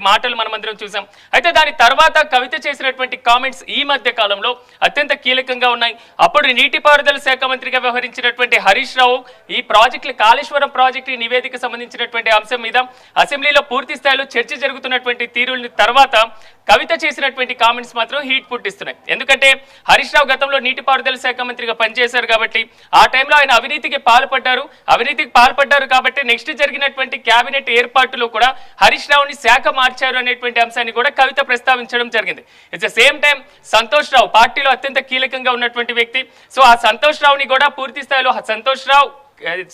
మాటలు మనమందరం చూసాం. అయితే దాని తర్వాత కవిత చేసినటువంటి కామెంట్స్ ఈ మధ్య కాలంలో అత్యంత కీలకంగా ఉన్నాయి. అప్పుడు నీటిపారుదల శాఖ మంత్రిగా వ్యవహరించినటువంటి హరీష్ రావు ఈ ప్రాజెక్టులు కాళేశ్వరం ప్రాజెక్టు నివేదిక సంబంధించినటువంటి అంశం మీద అసెంబ్లీలో పూర్తి స్థాయిలో చర్చ జరుగుతున్నటువంటి తీరుల తర్వాత కవిత చేసినటువంటి కామెంట్స్ మాత్రం హీట్ పుట్టిస్తున్నాయి. ఎందుకంటే హరీష్ రావు గతంలో నీటిపారుదల శాఖ మంత్రిగా పనిచేశారు కాబట్టి ఆ టైంలో ఆయన అవినీతికి పాల్పడ్డారు కాబట్టి నెక్స్ట్ జరిగినటువంటి కేబినెట్ ఏర్పాటులో కూడా హరీష్ రావుని శాఖ మార్చారు అనేటువంటి అంశాన్ని కూడా కవిత ప్రస్తావించడం జరిగింది. It's the same time Santosh Rao పార్టీలో అత్యంత కీలకంగా ఉన్నటువంటి వ్యక్తి. సో ఆ సంతోష్ రావుని కూడా పూర్తి స్థాయిలో సంతోష్ రావు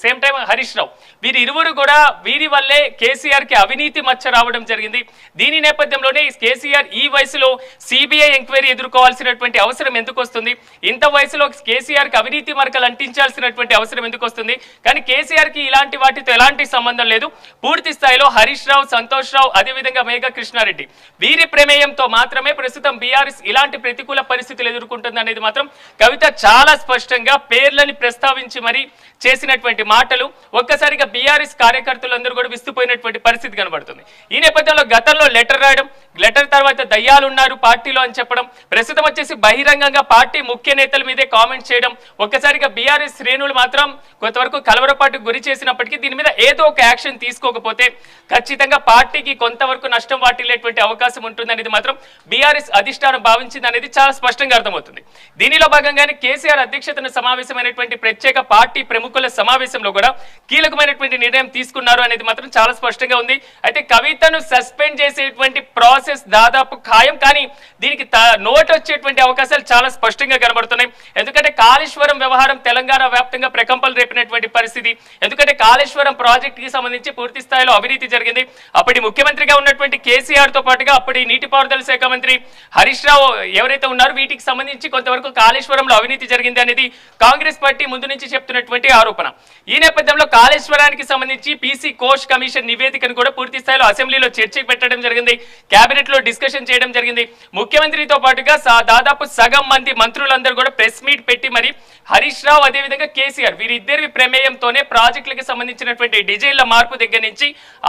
సేమ్ టైం హరీష్ రావు వీరిరువురు కూడా వీరి వల్లే కేసీఆర్ కి అవినీతి మచ్చ రావడం జరిగింది. దీని నేపథ్యంలోనే కేసీఆర్ ఈ వయసులో సిబిఐ ఎంక్వైరీ ఎదుర్కోవాల్సినటువంటి అవసరం ఎందుకు వస్తుంది, ఇంత వయసులో కేసీఆర్ కి అవినీతి మరకలు అంటించాల్సినటువంటి అవసరం ఎందుకు వస్తుంది, కానీ కేసీఆర్ కి ఇలాంటి వాటితో ఎలాంటి సంబంధం లేదు. పూర్తి స్థాయిలో హరీష్ రావు, సంతోష్ రావు, అదేవిధంగా మేఘా కృష్ణారెడ్డి వీరి ప్రమేయంతో మాత్రమే ప్రస్తుతం బీఆర్ఎస్ ఇలాంటి ప్రతికూల పరిస్థితులు ఎదుర్కొంటుంది అనేది మాత్రం కవిత చాలా స్పష్టంగా పేర్లని ప్రస్తావించి మరి చేసినటువంటి మాటలు ఒక్కసారిగా బీఆర్ఎస్ కార్యకర్తలందరూ కూడా విస్తుపోయినటువంటి పరిస్థితి కనబడుతుంది. ఈ నేపథ్యంలో గతంలో లెటర్ రాయడం, లెటర్ తర్వాత దయ్యాలు ఉన్నారు పార్టీలో అని చెప్పడం, ప్రస్తుతం వచ్చేసి బహిరంగంగా పార్టీ ముఖ్య నేతల మీదే కామెంట్ చేయడం, ఒక్కసారిగా బీఆర్ఎస్ శ్రేణులు మాత్రం కొంతవరకు కలవరపాటుకు గురి చేసినప్పటికీ దీని మీద ఏదో ఒక యాక్షన్ తీసుకోకపోతే ఖచ్చితంగా పార్టీకి కొంతవరకు నష్టం వాటిల్లేటువంటి అవకాశం ఉంటుందనేది మాత్రం బీఆర్ఎస్ అధిష్టానం భావించింది అనేది చాలా స్పష్టంగా అర్థమవుతుంది. దీనిలో భాగంగానే కేసీఆర్ అధ్యక్షతన సమావేశమైనటువంటి ప్రత్యేక పార్టీ ప్రముఖుల సమావేశంలో కూడా కీలకమైనటువంటి నిర్ణయం తీసుకున్నారు అనేది మాత్రం చాలా స్పష్టంగా ఉంది. అయితే కవితను సస్పెండ్ చేసేటువంటి ప్రాసెస్ దాదాపు ఖాయం, కానీ దీనికి నోట్ వచ్చేటువంటి అవకాశాలు చాలా స్పష్టంగా కనబడుతున్నాయి. ఎందుకంటే కాళేశ్వరం వ్యవహారం తెలంగాణ వ్యాప్తంగా ప్రకంపనలు రేపినటువంటి పరిస్థితి. ఎందుకంటే కాళేశ్వరం ప్రాజెక్ట్ కి సంబంధించి పూర్తి స్థాయిలో అవినీతి జరిగింది. అప్పటి ముఖ్యమంత్రిగా ఉన్నటువంటి కేసీఆర్ తో పాటుగా అప్పటి నీటిపారుదల శాఖ మంత్రి హరీష్ రావు ఎవరైతే ఉన్నారో వీటికి సంబంధించి కొంతవరకు కాళేశ్వరంలో అవినీతి జరిగింది అనేది కాంగ్రెస్ పార్టీ ముందు నుంచి చెప్తున్నటువంటి ఆరోపణ. ఈ నేపథ్యంలో కాళేశ్వరానికి సంబంధించి పీసీ కోష్ కమిషన్ నివేదికను కూడా పూర్తి స్థాయిలో అసెంబ్లీలో చర్చకు పెట్టడం జరిగింది, కేబినెట్ లో డిస్కషన్ చేయడం జరిగింది. ముఖ్యమంత్రితో పాటుగా దాదాపు సగం మంది మంత్రులందరూ కూడా ప్రెస్ మీట్ పెట్టి మరి హరీష్ రావు అదేవిధంగా కేసీఆర్ వీరిద్దరి ప్రమేయంతోనే ప్రాజెక్టులకు సంబంధించినటువంటి డిజైన్ల మార్పు దగ్గర నుంచి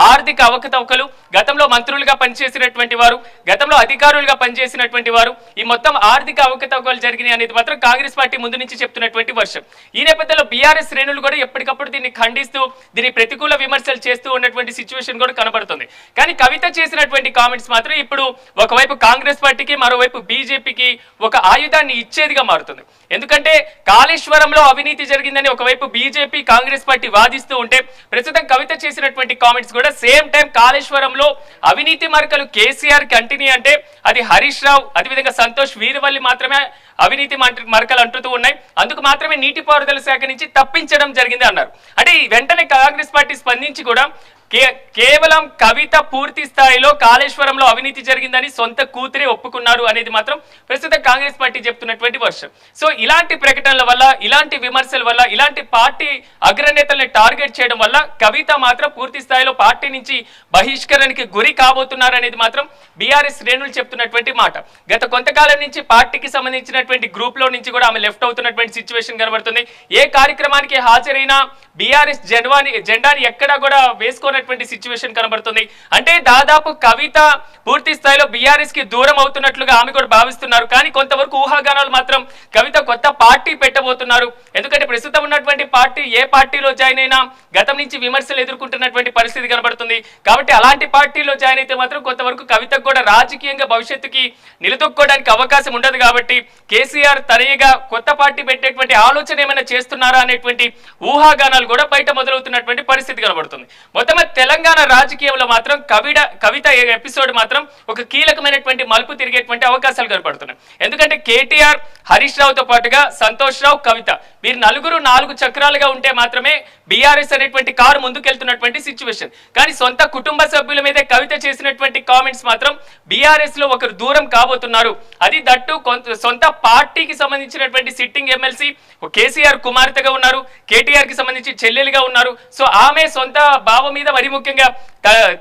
ఆర్థిక అవకతవకలు, గతంలో మంత్రులుగా పనిచేసినటువంటి వారు, గతంలో అధికారులుగా పనిచేసినటువంటి వారు, ఈ మొత్తం ఆర్థిక అవకతవకలు జరిగినాయి అనేది మాత్రం కాంగ్రెస్ పార్టీ ముందు నుంచి చెప్తున్నటువంటి వర్షం. ఈ నేపథ్యంలో బీఆర్ఎస్ శ్రేణులు కూడా ఎప్పటికప్పుడు దీన్ని ఖండిస్తూ దీని ప్రతికూల విమర్శలు చేస్తూ ఉన్నటువంటి సిచ్యువేషన్ కూడా కనబడుతుంది. కానీ కవిత చేసినటువంటి కామెంట్స్ మాత్రం ఇప్పుడు ఒకవైపు కాంగ్రెస్ పార్టీకి మరోవైపు బీజేపీకి ఒక ఆయుధాన్ని ఇచ్చేదిగా మారుతుంది. ఎందుకంటే కాళేశ్వరంలో అవినీతి జరిగిందని ఒకవైపు బీజేపీ కాంగ్రెస్ పార్టీ వాదిస్తూ ఉంటే ప్రస్తుతం కవిత చేసినటువంటి కామెంట్స్ కూడా సేమ్ టైం కాళేశ్వరంలో అవినీతి మరకలు కేసీఆర్ కంటిన్యూ అంటే అది హరీష్ రావు అదేవిధంగా సంతోష్ వీరవల్లి మాత్రమే అవినీతి మరకలు అంటుతూ ఉన్నాయి, అందుకు మాత్రమే నీటిపారుదల శాఖ నుంచి తప్పించడం జరిగింది అన్నారు. అంటే వెంటనే కాంగ్రెస్ పార్టీ స్పందించి కూడా కేవలం కవిత పూర్తి స్థాయిలో కాళేశ్వరంలో అవినీతి జరిగిందని సొంత కూతురే ఒప్పుకున్నారు అనేది మాత్రం ప్రస్తుతం కాంగ్రెస్ పార్టీ చెప్తున్నటువంటి వర్షం. సో ఇలాంటి ప్రకటనల వల్ల, ఇలాంటి విమర్శల వల్ల, ఇలాంటి పార్టీ అగ్రనేతల్ని టార్గెట్ చేయడం వల్ల కవిత మాత్రం పూర్తి స్థాయిలో పార్టీ నుంచి బహిష్కరణకి గురి కాబోతున్నారు అనేది మాత్రం బీఆర్ఎస్ శ్రేణులు చెప్తున్నటువంటి మాట. గత కొంతకాలం నుంచి పార్టీకి సంబంధించినటువంటి గ్రూప్ లో నుంచి కూడా ఆమె లెఫ్ట్ అవుతున్నటువంటి సిచ్యువేషన్ కనబడుతుంది. ఏ కార్యక్రమానికి హాజరైనా బీఆర్ఎస్ జెండాని ఎక్కడా కూడా వేసుకున్నటువంటి సిచ్యువేషన్ కనబడుతుంది. అంటే దాదాపు కవిత పూర్తి స్థాయిలో బీఆర్ఎస్ కి దూరం అవుతున్నట్లుగా ఆమె కూడా భావిస్తున్నారు. కానీ కొంతవరకు ఊహాగానాలు మాత్రం కవిత కొత్త పార్టీ పెట్టబోతున్నారు. ఎందుకంటే ప్రస్తుతం ఉన్నటువంటి పార్టీ ఏ పార్టీలో జాయిన్ అయినా గతం నుంచి విమర్శలు ఎదుర్కొంటున్నటువంటి పరిస్థితి కనబడుతుంది. కాబట్టి అలాంటి పార్టీలో జాయిన్ అయితే మాత్రం కొంతవరకు కవితకు కూడా రాజకీయంగా భవిష్యత్తుకి నిలదొక్కోవడానికి అవకాశం ఉండదు. కాబట్టి కేసీఆర్ తనయుగా కొత్త పార్టీ పెట్టేటువంటి ఆలోచన ఏమైనా చేస్తున్నారా అనేటువంటి ఊహాగానాలు కూడా బయట మొదలవుతున్నటువంటి పరిస్థితి కనబడుతుంది. మొత్తం తెలంగాణ రాజకీయంలో మాత్రం కవిత ఎపిసోడ్ మాత్రం ఒక కీలకమైనటువంటి మలుపు తిరిగేటువంటి అవకాశాలు కనపడుతున్నాయి. ఎందుకంటే కేటీఆర్, హరీష్ రావుతో పాటుగా సంతోష్ రావు, కవిత వీరు నలుగురు 4 చక్రాలుగా ఉంటే మాత్రమే బీఆర్ఎస్ అనేటువంటి కారు ముందుకెళ్తున్నటువంటి సిచ్యువేషన్. కానీ సొంత కుటుంబ సభ్యుల మీదే కవిత చేసినటువంటి కామెంట్స్ మాత్రం బీఆర్ఎస్ లో ఒకరు దూరం కాబోతున్నారు. అది దట్టు సొంత పార్టీకి సంబంధించినటువంటి సిట్టింగ్ ఎమ్మెల్సీ కేసీఆర్ కుమార్తెగా ఉన్నారు, కేటీఆర్ కి సంబంధించి చెల్లెలుగా ఉన్నారు. సో ఆమె సొంత బావ మీద మరి ముఖ్యంగా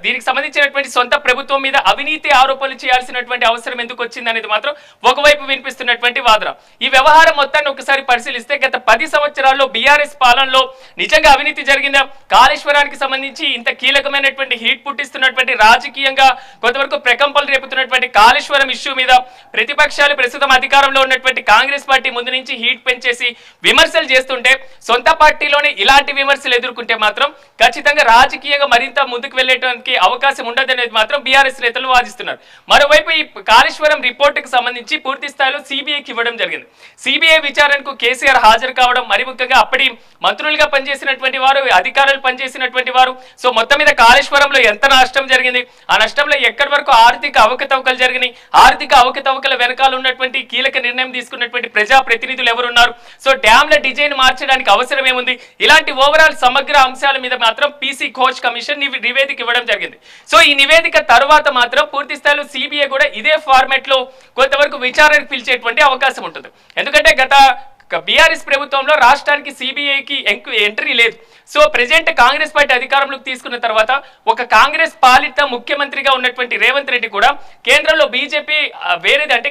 దీనికి సంబంధించినటువంటి సొంత ప్రభుత్వం మీద అవినీతి ఆరోపణలు చేయాల్సినటువంటి అవసరం ఎందుకు వచ్చింది అనేది మాత్రం ఒకవైపు వినిపిస్తున్నటువంటి వాదన. ఈ వ్యవహారం మొత్తాన్ని ఒకసారి పరిశీలిస్తే గత 10 సంవత్సరాల్లో బీఆర్ఎస్ పాలనలో నిజంగా అవినీతి జరిగిందా? కాళేశ్వరానికి సంబంధించి ఇంత కీలకమైనటువంటి హీట్ పుట్టిస్తున్నటువంటి రాజకీయంగా కొంతవరకు ప్రకంపనలు రేపుతున్నటువంటి కాళేశ్వరం ఇష్యూ మీద ప్రతిపక్షాలు ప్రస్తుతం అధికారంలో ఉన్నటువంటి కాంగ్రెస్ పార్టీ ముందు నుంచి హీట్ పెంచేసి విమర్శలు చేస్తుంటే సొంత పార్టీలోనే ఇలాంటి విమర్శలు ఎదుర్కొంటే మాత్రం ఖచ్చితంగా రాజకీయంగా మరింత ముందుకు వెళ్ళేటానికి అవకాశం ఉండదనేది మాత్రం బీఆర్ఎస్ నేతలు వాదిస్తున్నారు. మరోవైపు ఈ కాళేశ్వరం రిపోర్టుకు సంబంధించి పూర్తి స్థాయిలో సిబిఐకి ఇవ్వడం జరిగింది. సిబిఐ విచారణకు కేసీఆర్ హాజరు కావడం, మరి ముఖ్యంగా అప్పటి మంత్రులుగా పనిచేసినటువంటి వారు, అధికారులు పనిచేసినటువంటి వారు, సో మొత్తం మీద కాళేశ్వరంలో ఎంత నష్టం జరిగింది, ఆ నష్టంలో ఎక్కడి వరకు ఆర్థిక అవకతవకలు జరిగినాయి, ఆర్థిక అవకతవకల వెనకాల ఉన్నటువంటి కీలక నిర్ణయం తీసుకున్నటువంటి ప్రజా ప్రతినిధులు ఎవరున్నారు, సో డ్యాంల డిజైన్ మార్చడానికి అవసరం ఏముంది, ఇలాంటి ఓవరాల్ సమగ్ర అంశాల మీద మాత్రం పీసీ ఘోష్ కమిషన్ నివేదిక ఇవ్వడం జరిగింది. సో ఈ నివేదిక తర్వాత మాత్రం పూర్తి స్థాయిలో సిబిఐ కూడా ఇదే ఫార్మాట్ లో కొంతవరకు విచారణకు పిలిచేటువంటి అవకాశం ఉంటుంది. ఎందుకంటే గత బీఆర్ఎస్ ప్రభుత్వంలో రాష్ట్రానికి సిబిఐకి ఎంట్రీ లేదు. సో ప్రెజెంట్ కాంగ్రెస్ పార్టీ అధికారంలోకి తీసుకున్న తర్వాత ఒక కాంగ్రెస్ పాలిత ముఖ్యమంత్రిగా ఉన్నటువంటి రేవంత్ రెడ్డి కూడా కేంద్రంలో బీజేపీ వేరేది అంటే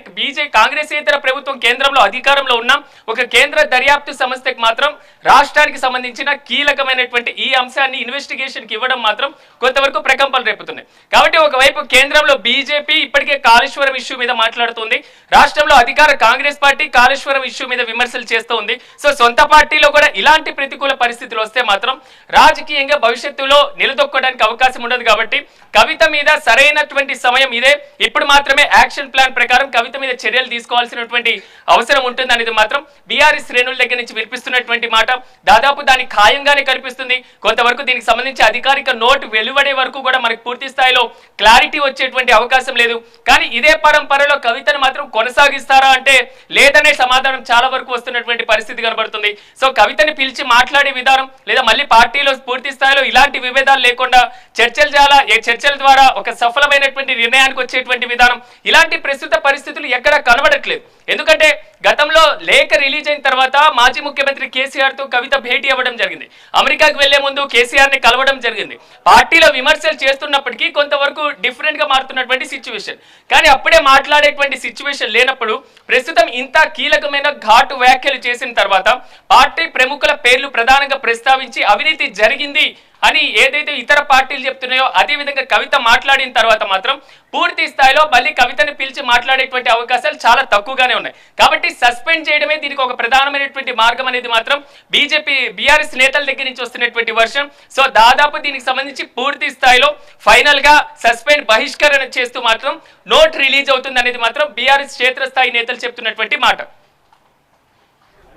కాంగ్రెసేతర ప్రభుత్వం కేంద్రంలో అధికారంలో ఉన్న ఒక కేంద్ర దర్యాప్తు సంస్థకి మాత్రం రాష్ట్రానికి సంబంధించిన కీలకమైనటువంటి ఈ అంశాన్ని ఇన్వెస్టిగేషన్ కి ఇవ్వడం మాత్రం కొంతవరకు ప్రకంపనలు రేపుతున్నాయి. కాబట్టి ఒకవైపు కేంద్రంలో బీజేపీ ఇప్పటికే కాళేశ్వరం ఇష్యూ మీద మాట్లాడుతుంది, రాష్ట్రంలో అధికార కాంగ్రెస్ పార్టీ కాళేశ్వరం ఇష్యూ మీద విమర్శలు చేస్తూ ఉంది. సో సొంత పార్టీలో కూడా ఇలాంటి ప్రతికూల పరిస్థితులు వస్తే మాత్రం రాజకీయంగా భవిష్యత్తులో నిలదొక్కడానికి అవకాశం ఉండదు. కాబట్టి కవిత మీద సరైనటువంటి సమయం ఇదే, ఇప్పుడు మాత్రమే యాక్షన్ ప్లాన్ ప్రకారం కవిత మీద చర్యలు తీసుకోవాల్సినటువంటి అవసరం ఉంటుంది అనేది మాత్రం బీఆర్ఎస్ శ్రేణుల దగ్గర నుంచి వినిపిస్తున్నటువంటి మాట. దాదాపు దాని ఖాయంగానే కనిపిస్తుంది. కొంతవరకు దీనికి సంబంధించి అధికారిక నోటు వెలువడే వరకు కూడా మనకు పూర్తి స్థాయిలో క్లారిటీ వచ్చేటువంటి అవకాశం లేదు. కానీ ఇదే పరంపరలో కవితను మాత్రం కొనసాగిస్తారా అంటే లేదనే సమాధానం చాలా వరకు వస్తున్నటువంటి పరిస్థితి కనబడుతుంది. సో కవితని పిలిచి మాట్లాడే విధానం లేదా మళ్ళీ పార్టీలో పూర్తి స్థాయిలో ఇలాంటి విభేదాలు లేకుండా చర్చల ద్వారా ఒక సఫలమైనటువంటి నిర్ణయానికి వచ్చేటువంటి విధానం, ఇలాంటి ప్రస్తుత పరిస్థితులు ఎక్కడ కనబడట్లేదు. ఎందుకంటే గతంలో లేఖ రిలీజ్ అయిన తర్వాత మాజీ ముఖ్యమంత్రి కేసీఆర్ తో కవిత భేటీ అవ్వడం జరిగింది. అమెరికాకు వెళ్లే ముందు కేసీఆర్ ని కలవడం జరిగింది. పార్టీలో విమర్శలు చేస్తున్నప్పటికీ కొంతవరకు డిఫరెంట్ గా మారుతున్నటువంటి సిచ్యువేషన్. కానీ అప్పుడే మాట్లాడేటువంటి సిచ్యువేషన్ లేనప్పుడు ప్రస్తుతం ఇంత కీలకమైన ఘాటు వ్యాఖ్యలు చేసిన తర్వాత పార్టీ ప్రముఖుల పేర్లు ప్రధానంగా ప్రస్తావించి అవినీతి జరిగింది అని ఏదైతే ఇతర పార్టీలు చెప్తున్నాయో అదే విధంగా కవిత మాట్లాడిన తర్వాత మాత్రం పూర్తి స్థాయిలో మళ్ళీ కవితని పిలిచి మాట్లాడేటువంటి అవకాశాలు చాలా తక్కువగానే ఉన్నాయి. కాబట్టి సస్పెండ్ చేయడమే దీనికి ఒక ప్రధానమైనటువంటి మార్గం అనేది మాత్రం బీఆర్ఎస్ నేతల దగ్గర నుంచి వస్తున్నటువంటి వర్షం. సో దాదాపు దీనికి సంబంధించి పూర్తి స్థాయిలో ఫైనల్ గా సస్పెండ్ బహిష్కరణ చేస్తూ మాత్రం నోట్ రిలీజ్ అవుతుంది అనేది మాత్రం బీఆర్ఎస్ క్షేత్రస్థాయి నేతలు చెప్తున్నటువంటి మాట.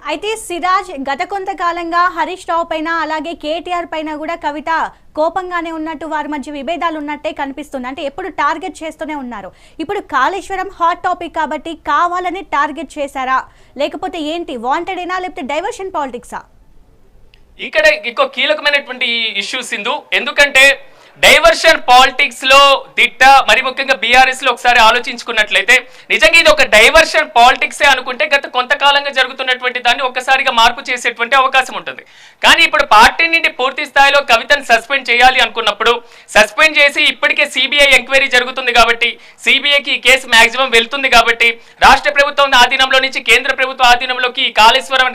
అయితే సిరాజ్ గత కొంతకాలంగా హరీష్ రావు పైన అలాగే కేటీఆర్ పైన కూడా కవిత కోపంగానే ఉన్నట్టు, వారి మధ్య విభేదాలు ఉన్నట్టే కనిపిస్తుంది. అంటే ఎప్పుడు టార్గెట్ చేస్తూనే ఉన్నారు. ఇప్పుడు కాళేశ్వరం హాట్ టాపిక్ కాబట్టి కావాలని టార్గెట్ చేశారా, లేకపోతే ఏంటి, వాంటెడేనా, లేకపోతే డైవర్షన్ పాలిటిక్సా? ఇక్కడ ఇంకో కీలకమైనటువంటి ఇష్యూ సింధు. ఎందుకంటే డైవర్షన్ పాలిటిక్స్ లో దిట్ట, మరి ముఖ్యంగా బీఆర్ఎస్ లో ఒకసారి ఆలోచించుకున్నట్లయితే నిజంగా ఇది ఒక డైవర్షన్ పాలిటిక్సే అనుకుంటే గత కొంతకాలంగా జరుగుతున్నటువంటి దాన్ని ఒక్కసారిగా మార్పు చేసేటువంటి అవకాశం ఉంటుంది. కానీ ఇప్పుడు పార్టీ నుండి పూర్తి స్థాయిలో కవితను సస్పెండ్ చేయాలి అనుకున్నప్పుడు సస్పెండ్ చేసి ఇప్పటికే సిబిఐ ఎంక్వైరీ జరుగుతుంది కాబట్టి సిబిఐకి ఈ కేసు మాక్సిమం వెళ్తుంది కాబట్టి రాష్ట్ర ప్రభుత్వం ఆధీనంలో నుంచి కేంద్ర ప్రభుత్వ ఆధీనంలోకి కాళేశ్వరం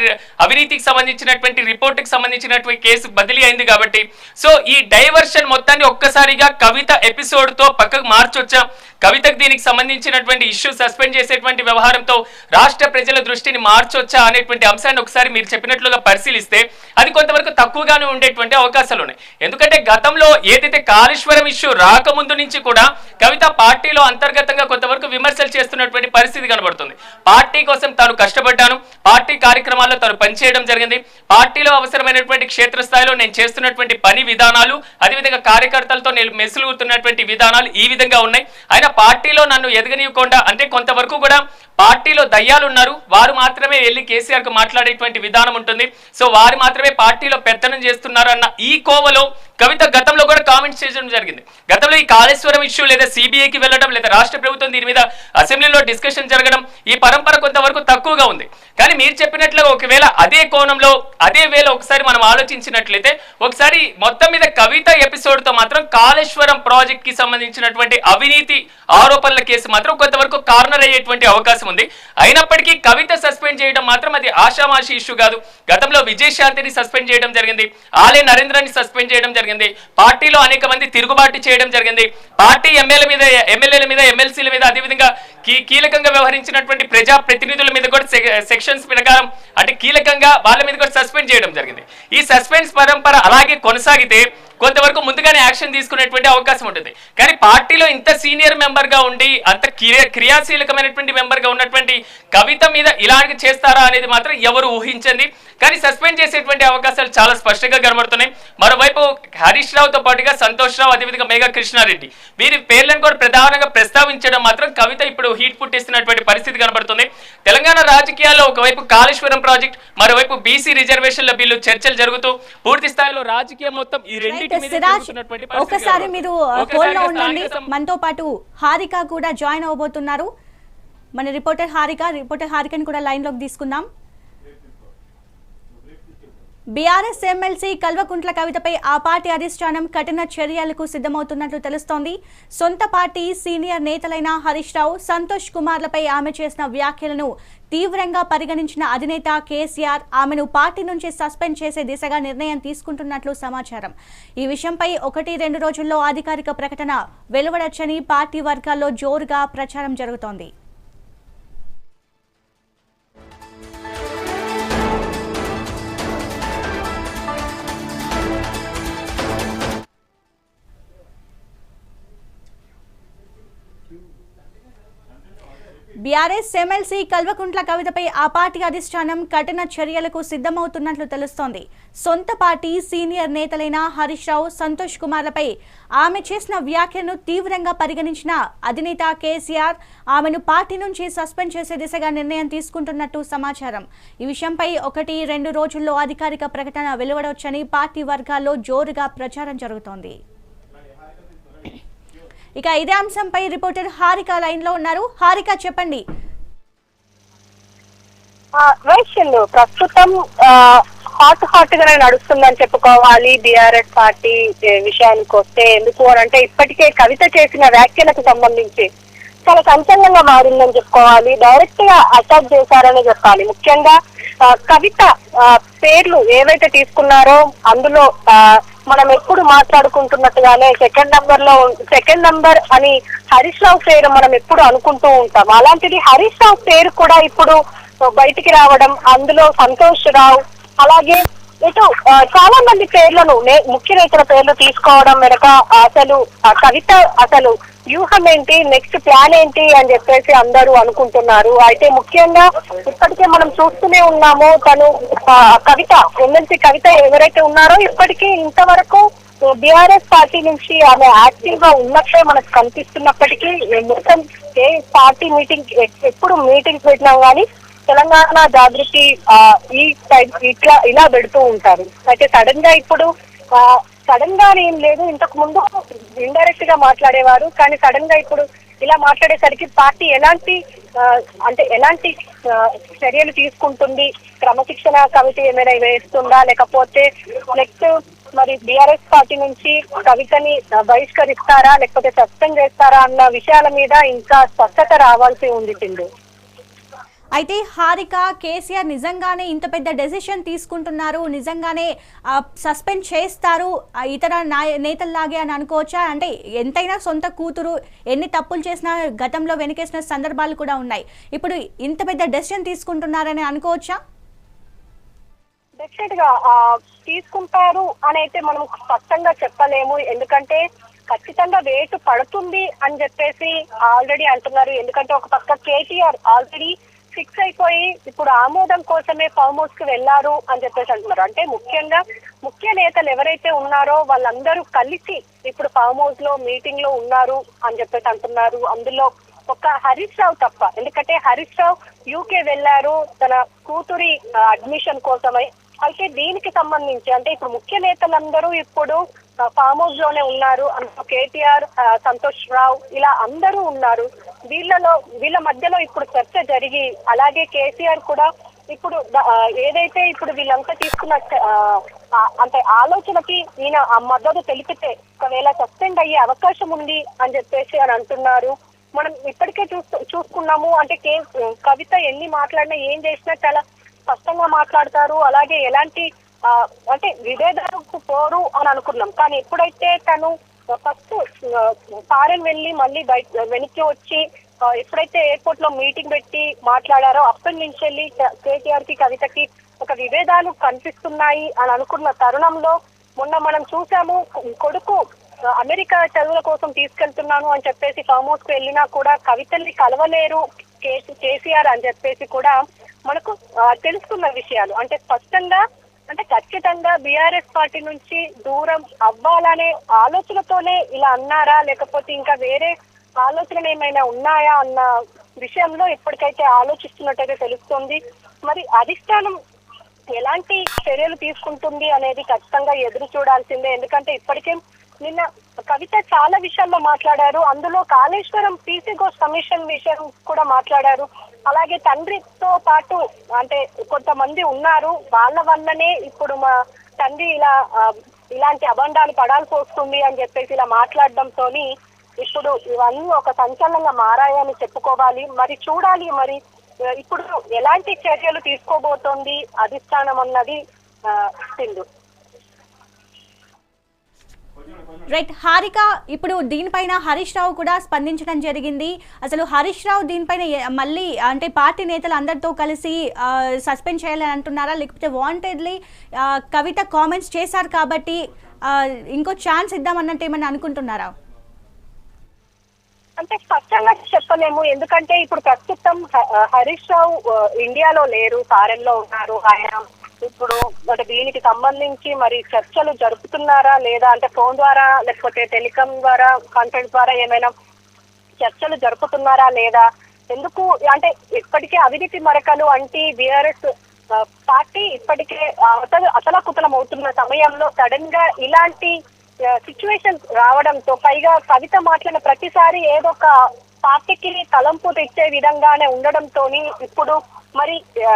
అవినీతికి సంబంధించినటువంటి రిపోర్టుకి సంబంధించినటువంటి కేసు బదిలీ అయింది కాబట్టి సో ఈ డైవర్షన్ మొత్తాన్ని ఒక్కసారిగా కవిత ఎపిసోడ్ తో పక్కకు మార్చొచ్చా, కవితకు దీనికి సంబంధించినటువంటి ఇష్యూ సస్పెండ్ చేసేటువంటి వ్యవహారంతో రాష్ట్ర ప్రజల దృష్టిని మార్చొచ్చా అనేటువంటి అంశాన్ని ఒకసారి మీరు చెప్పినట్లుగా పరిశీలిస్తే అది కొంతవరకు తక్కువగానే ఉండేటువంటి అవకాశాలు ఉన్నాయి. ఎందుకంటే గతంలో ఏదైతే కాళేశ్వరం ఇష్యూ రాకముందు నుంచి కూడా కవిత పార్టీలో అంతర్గతంగా కొంతవరకు విమర్శలు చేస్తున్నటువంటి పరిస్థితి కనబడుతుంది. పార్టీ కోసం తాను కష్టపడ్డాను, పార్టీ కార్యక్రమాల్లో తాను పనిచేయడం జరిగింది, పార్టీలో అవసరమైనటువంటి క్షేత్రస్థాయిలో నేను చేస్తున్నటువంటి పని విధానాలు, అదేవిధంగా కార్యకర్తలతో నేను మెసులుతున్నటువంటి విధానాలు ఈ విధంగా ఉన్నాయి. ఆయన పార్టీలో నన్ను ఎదగనివ్వకుండా అంటే కొంతవరకు కూడా పార్టీలో దయ్యాలు ఉన్నారు, వారు మాత్రమే వెళ్ళి కేసీఆర్ కు మాట్లాడేటువంటి విధానం ఉంటుంది, సో వారు మాత్రమే పార్టీలో పెత్తనం చేస్తున్నారు అన్న ఈ కోవలో కవిత గతంలో కూడా కామెంట్స్ చేయడం జరిగింది. గతంలో ఈ కాళేశ్వరం ఇష్యూ లేదా సిబిఐకి వెళ్ళడం లేదా రాష్ట్ర ప్రభుత్వం దీని మీద అసెంబ్లీలో డిస్కషన్ జరగడం ఈ పరంపర కొంతవరకు తక్కువగా ఉంది. కానీ మీరు చెప్పినట్లుగా ఒకవేళ అదే కోణంలో అదే వేళ ఒకసారి మనం ఆలోచించినట్లయితే ఒకసారి మొత్తం మీద కవిత ఎపిసోడ్ తో మాత్రం కాళేశ్వరం ప్రాజెక్ట్ కి సంబంధించినటువంటి అవినీతి ఆరోపణల కేసు మాత్రం కొంతవరకు కార్నర్ అయ్యేటువంటి అవకాశం ఉంది. అయినప్పటికీ కవిత సస్పెండ్ చేయడం మాత్రం అది ఆషామాషి ఇష్యూ కాదు. గతంలో విజయశాంతిని సస్పెండ్ చేయడం జరిగింది, ఆలే నరేంద్రని సస్పెండ్ చేయడం జరిగింది, పార్టీలో అనేక మంది తిరుగుబాటు చేయడం జరిగింది, పార్టీ ఎమ్మెల్యేల మీద ఎమ్మెల్సీల మీద అదేవిధంగా కీలకంగా వ్యవహరించినటువంటి ప్రజా ప్రతినిధుల మీద కూడా సెక్షన్స్ ప్రకారం అంటే కీలకంగా వాళ్ళ మీద కూడా సస్పెండ్ చేయడం జరిగింది. ఈ సస్పెన్స్ పరంపర అలాగే కొనసాగితే కొంతవరకు ముందుగానే యాక్షన్ తీసుకునేటువంటి అవకాశం ఉంటుంది. కానీ పార్టీలో ఇంత సీనియర్ మెంబర్ గా ఉండి అంత క్రియాశీలకమైనటువంటి మెంబర్ గా ఉన్నటువంటి కవిత మీద ఇలాంటి చేస్తారా అనేది మాత్రం ఎవరు ఊహించండి. కానీ సస్పెండ్ చేసేటువంటి అవకాశాలు చాలా స్పష్టంగా కనబడుతున్నాయి. మరోవైపు హరీష్ రావుతో పాటుగా సంతోష్ రావు అదేవిధంగా మేఘా కృష్ణారెడ్డి వీరి పేర్లను కూడా ప్రధానంగా ప్రస్తావించడం మాత్రం కవిత ఇప్పుడు హీట్ పుట్టిస్తున్నటువంటి పరిస్థితి కనబడుతుంది. తెలంగాణ రాజకీయాల్లో ఒకవైపు కాళేశ్వరం ప్రాజెక్ట్, మరోవైపు బీసీ రిజర్వేషన్ల బిల్లు చర్చలు జరుగుతూ పూర్తి స్థాయిలో రాజకీయం మొత్తం ఈ రెండు ఒకసారి మీరు హోల్డ్ లో ఉండండి. మనతో పాటు హారిక కూడా జాయిన్ అవబోతున్నారు. మన రిపోర్టర్ హారికని కూడా లైన్ లోకి తీసుకుందాం. బీఆర్ఎస్ ఎమ్మెల్సీ కల్వకుంట్ల కవితపై ఆ పార్టీ అధిష్టానం కఠిన చర్యలకు సిద్ధమవుతున్నట్లు తెలుస్తోంది. సొంత పార్టీ సీనియర్ నేతలైన హరీష్ రావు, సంతోష్ కుమార్లపై ఆమె చేసిన వ్యాఖ్యలను తీవ్రంగా పరిగణించిన అధినేత కేసీఆర్ ఆమెను పార్టీ నుంచి సస్పెండ్ చేసే దిశగా నిర్ణయం తీసుకుంటున్నట్లు సమాచారం. ఈ విషయంపై 1-2 రోజుల్లో అధికారిక ప్రకటన వెలువడొచ్చని పార్టీ వర్గాల్లో జోరుగా ప్రచారం జరుగుతోంది. బీఆర్ఎస్ ఎమ్మెల్సీ కల్వకుంట్ల కవితపై ఆ పార్టీ అధిష్టానం కఠిన చర్యలకు సిద్ధమవుతున్నట్లు తెలుస్తోంది. సొంత పార్టీ సీనియర్ నేతలైన హరీష్ రావు, సంతోష్ కుమార్లపై ఆమె చేసిన వ్యాఖ్యలను తీవ్రంగా పరిగణించిన అధినేత కేసీఆర్ ఆమెను పార్టీ నుంచి సస్పెండ్ చేసే దిశగా నిర్ణయం తీసుకుంటున్నట్టు సమాచారం. ఈ విషయంపై 1-2 రోజుల్లో అధికారిక ప్రకటన వెలువడవచ్చని పార్టీ వర్గాల్లో జోరుగా ప్రచారం జరుగుతోంది. ఇక ఇదే అంశంపై రిపోర్టర్ హారిక లైన్ లో ఉన్నారు. హారిక, చెప్పండి. ప్రస్తుతం హాట్ గానే నడుస్తుందని చెప్పుకోవాలి బీఆర్ఎస్ పార్టీ విషయానికి వస్తే. ఎందుకు అంటే ఇప్పటికే కవిత చేసిన వ్యాఖ్యలకు సంబంధించి చాలా సంచలనంగా మారిందని చెప్పుకోవాలి. డైరెక్ట్ గా అటాక్ చేశారని చెప్పాలి. ముఖ్యంగా కవిత పేర్లు ఏవైతే తీసుకున్నారో అందులో మనం ఎప్పుడు మాట్లాడుకుంటున్నట్టుగానే సెకండ్ నంబర్ అని హరీష్ రావు పేరు మనం ఎప్పుడు అనుకుంటూ ఉంటాం. అలాంటిది హరీష్ రావు పేరు కూడా ఇప్పుడు బయటికి రావడం, అందులో సంతోష్ రావు అలాగే ఇటు చాలా మంది పేర్లను ముఖ్య నేతల పేర్లు తీసుకోవడం వెనక అసలు కవిత అసలు వ్యూహం ఏంటి, నెక్స్ట్ ప్లాన్ ఏంటి అని చెప్పేసి అందరూ అనుకుంటున్నారు. అయితే ముఖ్యంగా ఇప్పటికే మనం చూస్తూనే ఉన్నాము, తను కవిత ఎమ్మెల్సీ కవిత ఎవరైతే ఉన్నారో ఇప్పటికీ ఇంతవరకు బీఆర్ఎస్ పార్టీ నుంచి ఆమె యాక్టివ్ గా ఉన్నట్లే మనకు కనిపిస్తున్నప్పటికీ మొత్తం ఏ పార్టీ మీటింగ్ ఎప్పుడు మీటింగ్స్ పెట్టినా కానీ తెలంగాణ జాగృతి ఈ ఇలా పెడుతూ ఉంటారు. అయితే సడన్ గా ఇప్పుడు సడన్ గా ఏం లేదు, ఇంతకు ముందు ఇండైరెక్ట్ గా మాట్లాడేవారు, కానీ సడన్ గా ఇప్పుడు ఇలా మాట్లాడేసరికి పార్టీ ఎలాంటి చర్యలు తీసుకుంటుంది, క్రమశిక్షణ కమిటీ ఏమైనా వేస్తుందా, లేకపోతే నెక్స్ట్ మరి బీఆర్ఎస్ పార్టీ నుంచి కవితని బహిష్కరిస్తారా లేకపోతే సస్పెండ్ చేస్తారా అన్న విషయాల మీద ఇంకా స్పష్టత రావాల్సి ఉంది సింధు. అయితే హారిక, కేసీఆర్ నిజంగానే ఇంత పెద్ద డెసిషన్ తీసుకుంటున్నారు, నిజంగానే సస్పెండ్ చేస్తారు ఇతర నేతల్లాగే అని అనుకోవచ్చా? అంటే ఎంతైనా సొంత కూతురు ఎన్ని తప్పులు చేసినా గతంలో వెనకేసిన సందర్భాలు కూడా ఉన్నాయి. ఇప్పుడు ఇంత పెద్ద డెసిషన్ తీసుకుంటున్నారని అనుకోవచ్చా? డెఫినెట్ గా తీసుకుంటారు అని అయితే మనం స్పష్టంగా చెప్పలేము. ఎందుకంటే ఖచ్చితంగా వేటు పడుతుంది అని చెప్పేసి ఆల్రెడీ అంటున్నారు. ఎందుకంటే ఒక పక్క కేటీఆర్ ఆల్రెడీ ఫిక్స్ అయిపోయి ఇప్పుడు ఆమోదం కోసమే ఫామ్ హౌస్ కి వెళ్లారు అని చెప్పేసి అంటున్నారు. అంటే ముఖ్యంగా ముఖ్య నేతలు ఎవరైతే ఉన్నారో వాళ్ళందరూ కలిసి ఇప్పుడు ఫామ్ హౌస్ లో మీటింగ్ లో ఉన్నారు అని చెప్పేసి అంటున్నారు. అందులో ఒక హరీష్ రావు తప్ప. ఎందుకంటే హరీష్ రావు యూకే వెళ్లారు తన కూతురి అడ్మిషన్ కోసమై. అయితే దీనికి సంబంధించి అంటే ఇప్పుడు ముఖ్య నేతలందరూ ఇప్పుడు ఫామ్ హౌస్ లోనే ఉన్నారు. అందులో కేటీఆర్, సంతోష్ రావు ఇలా అందరూ ఉన్నారు. వీళ్ళ మధ్యలో ఇప్పుడు చర్చ జరిగి అలాగే కేసీఆర్ కూడా ఇప్పుడు ఏదైతే ఇప్పుడు వీళ్ళంతా తీసుకున్న అంటే ఆలోచనకి ఈయన మద్దతు తెలిపితే ఒకవేళ సస్పెండ్ అయ్యే అవకాశం ఉంది అని చెప్పేసి అని అంటున్నారు. మనం ఇప్పటికే చూసుకున్నాము. అంటే కవిత ఎన్ని మాట్లాడినా ఏం చేసినా చాలా స్పష్టంగా మాట్లాడతారు. అలాగే ఎలాంటి అంటే విభేదాలకు పోరు అని అనుకున్నాం. కానీ ఎప్పుడైతే తను ఫస్ట్ ఫారెన్ వెళ్ళి మళ్ళీ వెనక్కి వచ్చి ఎప్పుడైతే ఎయిర్పోర్ట్ లో మీటింగ్ పెట్టి మాట్లాడారో అప్పటి నుంచి వెళ్ళి కేటీఆర్ కి కవితకి ఒక విభేదాలు కనిపిస్తున్నాయి అని అనుకున్న తరుణంలో మొన్న మనం చూసాము. కొడుకు అమెరికా చదువుల కోసం తీసుకెళ్తున్నాను అని చెప్పేసి ఫామ్ హౌస్ కు వెళ్ళినా కూడా కవితల్ని కలవలేరు కేసీఆర్ అని చెప్పేసి కూడా మనకు తెలుసుకున్న విషయాలు. అంటే స్పష్టంగా అంటే ఖచ్చితంగా బీఆర్ఎస్ పార్టీ నుంచి దూరం అవ్వాలనే ఆలోచనతోనే ఇలా అన్నారా, లేకపోతే ఇంకా వేరే ఆలోచనలు ఏమైనా ఉన్నాయా అన్న విషయంలో ఇప్పటికైతే ఆలోచిస్తున్నట్టయితే తెలుస్తోంది. మరి అధిష్టానం ఎలాంటి చర్యలు తీసుకుంటుంది అనేది ఖచ్చితంగా ఎదురు చూడాల్సిందే. ఎందుకంటే ఇప్పటికే నిన్న కవిత చాలా విషయాల్లో మాట్లాడారు. అందులో కాళేశ్వరం పీసీ ఘోష్ కమిషన్ విషయం కూడా మాట్లాడారు. అలాగే తండ్రితో పాటు అంటే కొంతమంది ఉన్నారు, వాళ్ళ వల్లనే ఇప్పుడు మా తండ్రి ఇలాంటి అబండాలు పడాల్సి వస్తుంది అని చెప్పేసి ఇలా మాట్లాడడంతో ఇప్పుడు ఇవన్నీ ఒక సంచలనంగా మారాయని చెప్పుకోవాలి. మరి చూడాలి మరి ఇప్పుడు ఎలాంటి చర్యలు తీసుకోబోతోంది అధిష్టానం అన్నది సింధు. రైట్ హారిక, ఇప్పుడు దీనిపైన హరీష్ రావు కూడా స్పందించడం జరిగింది. అసలు హరీష్ రావు దీనిపైన మళ్ళీ అంటే పార్టీ నేతలు అందరితో కలిసి సస్పెండ్ చేయాలని అంటున్నారా, లేకపోతే వాంటెడ్లీ కవిత కామెంట్స్ చేశారు కాబట్టి ఇంకో ఛాన్స్ ఇద్దామన్నట్టు ఏమన్నా అనుకుంటున్నారా? అంటే స్పష్టంగా చెప్పలేము. ఎందుకంటే ఇప్పుడు ప్రస్తుతం హరీష్ రావు ఇండియాలో లేరు, ఫారెన్ లో ఉన్నారు. ఆయన ఇప్పుడు అంటే దీనికి సంబంధించి మరి చర్చలు జరుపుతున్నారా లేదా, అంటే ఫోన్ ద్వారా లేకపోతే టెలికాం ద్వారా కాంటాక్ట్ ద్వారా ఏమైనా చర్చలు జరుపుతున్నారా లేదా, ఎందుకు అంటే ఇప్పటికే అవినీతి మరకలు అంటే బీఆర్ఎస్ పార్టీ ఇప్పటికే అతలాకుతలం అవుతున్న సమయంలో సడన్ గా ఇలాంటి సిచ్యువేషన్ రావడంతో, పైగా కవిత మాట్లాడిన ప్రతిసారి ఏదో ఒక పార్టీకి తలంపు తెచ్చే విధంగానే ఉండడంతో ఇప్పుడు మరి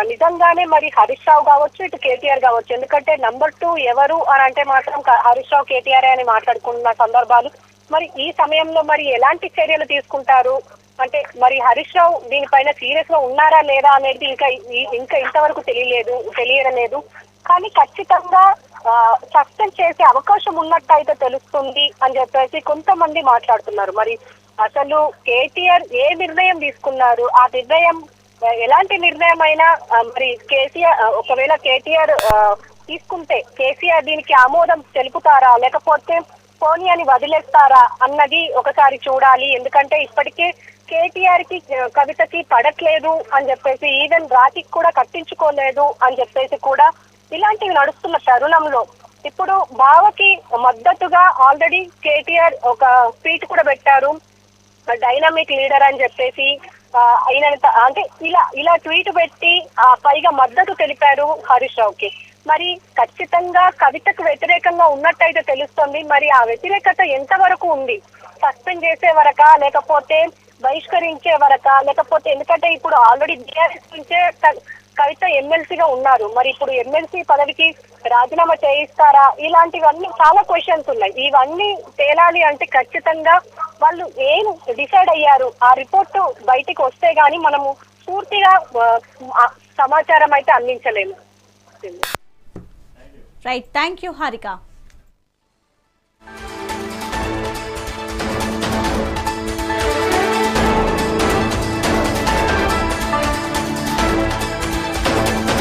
నిజంగానే మరి హరీష్ రావు కావచ్చు, ఇటు కేటీఆర్ కావచ్చు. ఎందుకంటే నంబర్ 2 ఎవరు అని అంటే మాత్రం హరీష్ రావు కేటీఆర్ అని మాట్లాడుకున్న సందర్భాలు. మరి ఈ సమయంలో మరి ఎలాంటి చర్యలు తీసుకుంటారు అంటే హరీష్ రావు దీనిపైన సీరియస్ గా ఉన్నారా లేదా అనేది ఇంకా ఇంతవరకు తెలియలేదు. కానీ ఖచ్చితంగా సస్పెండ్ చేసే అవకాశం ఉన్నట్టయితే తెలుస్తుంది అని చెప్పేసి కొంతమంది మాట్లాడుతున్నారు. మరి అసలు కేటీఆర్ ఏ నిర్ణయం తీసుకున్నారు, ఆ నిర్ణయం ఎలాంటి నిర్ణయం అయినా మరి కేసీఆర్ ఒకవేళ కేటీఆర్ తీసుకుంటే కేసీఆర్ దీనికి ఆమోదం తెలుపుతారా, లేకపోతే పోనీ అని వదిలేస్తారా అన్నది ఒకసారి చూడాలి. ఎందుకంటే ఇప్పటికే కేటీఆర్ కి కవితకి పడట్లేదు అని చెప్పేసి, ఈవెన్ రాఖీకి కూడా కట్టించుకోలేదు అని చెప్పేసి కూడా ఇలాంటివి నడుస్తున్న తరుణంలో ఇప్పుడు బావకి మద్దతుగా ఆల్రెడీ కేటీఆర్ ఒక ట్వీట్ కూడా పెట్టారు, డైనమిక్ లీడర్ అని చెప్పేసి. ఆయన అంటే ఇలా ట్వీట్ పెట్టి పైగా మద్దతు తెలిపారు హరీష్ రావుకి. మరి ఖచ్చితంగా కవితకు వ్యతిరేకంగా ఉన్నట్టయితే తెలుస్తుంది. మరి ఆ వ్యతిరేకత ఎంతవరకు ఉంది, సస్పెండ్ చేసే వరకా లేకపోతే బహిష్కరించే వరకా, లేకపోతే ఎందుకంటే ఇప్పుడు ఆల్రెడీ బీఆర్ఎస్ నుంచే కవిత ఎమ్మెల్సీగా ఉన్నారు. మరి ఇప్పుడు ఎమ్మెల్సీ పదవికి రాజీనామా చేయిస్తారా, ఇలాంటివన్నీ చాలా క్వశ్చన్స్ ఉన్నాయి. ఇవన్నీ తేలాలి అంటే ఖచ్చితంగా వాళ్ళు ఏం డిసైడ్ అయ్యారు ఆ రిపోర్టు బయటికి వస్తే గానీ మనము పూర్తిగా సమాచారం అయితే అందించలేము. Right, thank you Harika.